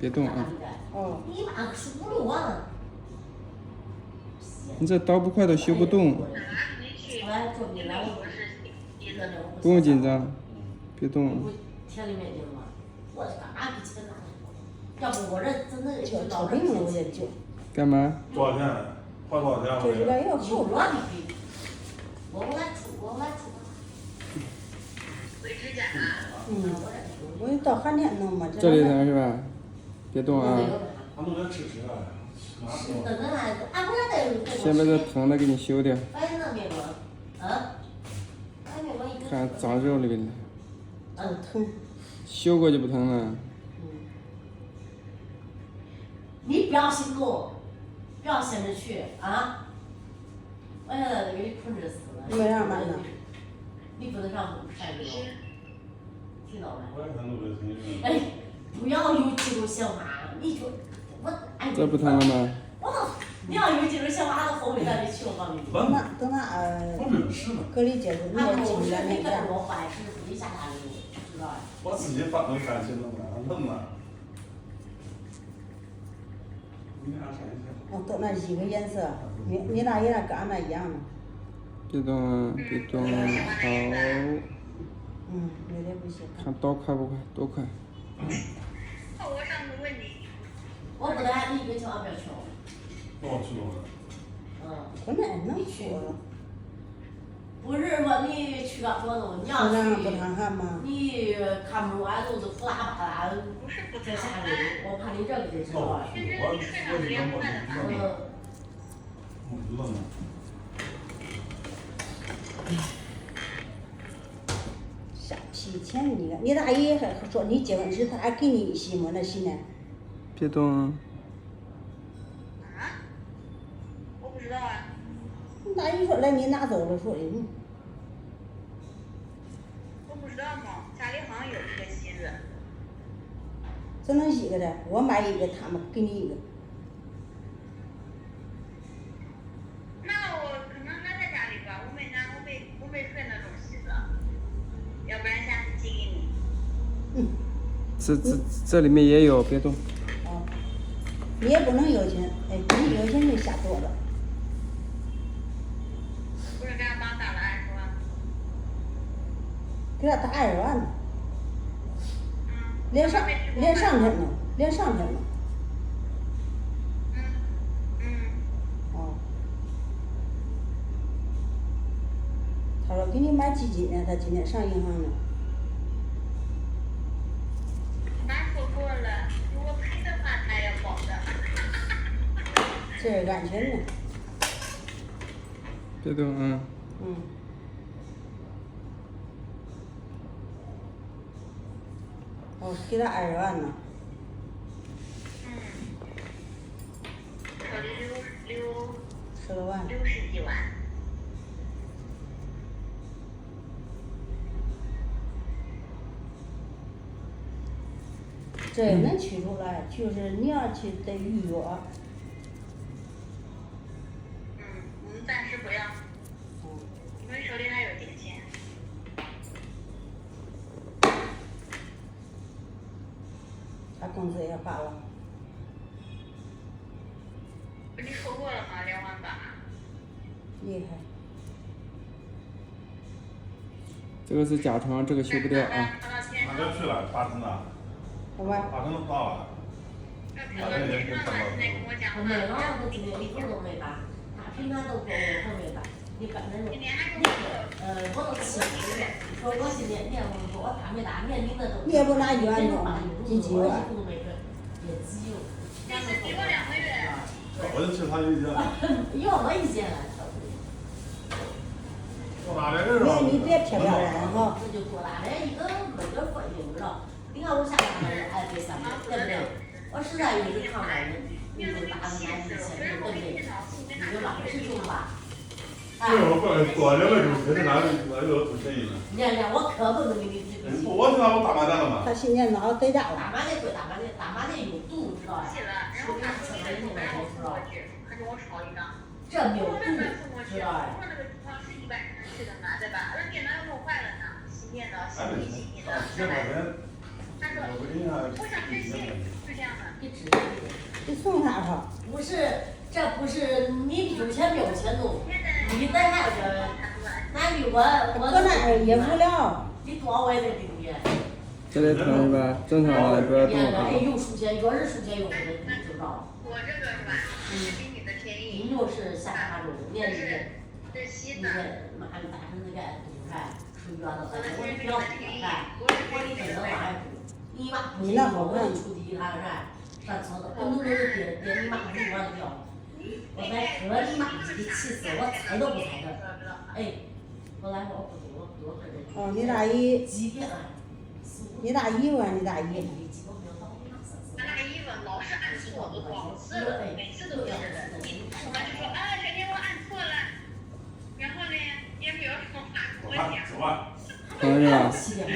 别动啊。哦。你妈是不录完了。你这倒不快都修不动。不用紧张，别动。田里面去了吗？我干嘛给钱拿来？要不我这真的就病了我也就。干嘛？多少钱？花多少钱？就有点要扣我来出。我到寒天弄嘛。这里疼是吧？别动啊。他弄点吃吃啊。先把这疼的给你修掉。看长肉里边的。疼。修过就不疼了。你不要心动，不要闲着去啊！我现在都给你控制死了。没让买呢。你不能让晒着哟，听到没？我也看都不听。哎，不要有这种想法，你说我哎。这不疼了吗？你要有这种想法，到后面再去，我告诉你。等隔离结束，你也进来那边。我坏是不得下大力，知道吧？我自己能干起弄啊，弄啊。哦，都那一个颜色，你那也跟俺那一样的。别动，别动，好。有点不行。看刀快不快？多快？我上次问你。我不得，你别千万不要去。我去了。本来能去了。不是说你去个活动，你要去，你看不出俺都是呼啦吧啦，在下里，我怕你这个就知道了。下洗钱你看，你大姨还说你结婚时她还给你洗吗？那洗呢？别动。我不知道啊。你大姨说来你拿走了，说的。我不知道嘛，家里好像有一个席子。只能一个的，我买一个，他们给你一个。那我可能还在家里吧，我没揣那种席子，要不然下次寄给你。这里面也有，别动。你也不能有钱，你有钱就下多了。不是给俺妈打了20万。给他打20万呢。连上天了。他说给你买基金呢，他今天上银行呢。妈说过了，如果赔的话，他要保的。这是安全的。别动，给他20万呢。手里10多万。 60几万。这也能取出来，就是你要去得预约。我们暂时不要。因为手里还有点钱。他工资也发了。不是说过了吗？2万8。厉害。这个是甲床，这个修不掉啊。哪个去了？大成的。大成到了。我没了，我今天一分都没打，他平常都给我没打。你刚才说，我都气死了。说我今天我他没打，连你那都。你也不拿1万多，几几万？也只有。你是给我2个月。我就吃他一件。要我一件了。多大点人啊？你别漂亮人哈。这就多大点一个没点费用了。你看我下班还得上班，对不对？我实在有时看外人，你就打个拿1000，对不对？你就浪费用吧。多2个就是，那又不便宜了。娘，我可不能给你这个。我知道我大麻将了嘛。他今年脑子得大了。大麻将归大麻将有毒，知道吧？然后他说的不让我付过去，他给我抄一张。这没有毒，知道吧？我那个地方是100人去的嘛，对吧？那电脑又弄坏了呢，新电脑，新的。他说，我想学习，就这样的。给支你送他吧。不是，这不是你有钱没有钱弄，你在那个，那你我搁那儿也不了。你多少我也得给你。这里疼是吧？正常的，不要动哎，它。有数钱，越是数钱越你就知道了。我这个是吧？是比你的便宜。你就是下沙洲，年底，这西你的。妈的大婶子该堵开，属于原子饭，我不要堵开，我你真能拉住。你妈不行，我就出去一趟啥，上厕所，我爹你妈是我掉，我再喝你妈逼气死我，猜都不猜的。哎，后来我不喝这。哦，你大姨。几点啊？你大姨问你大姨。俺大姨问老是按错，都多少次了，每次都是。我就说啊，这天我按错了，然后呢也没有说话，看是吧？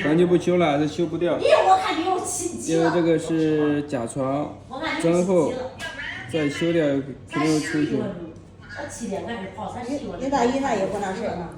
咱就不修了，这修不掉。我看你有气因为这个是假床，增厚，再修掉肯定会出血。你大姨那也不那事儿呢。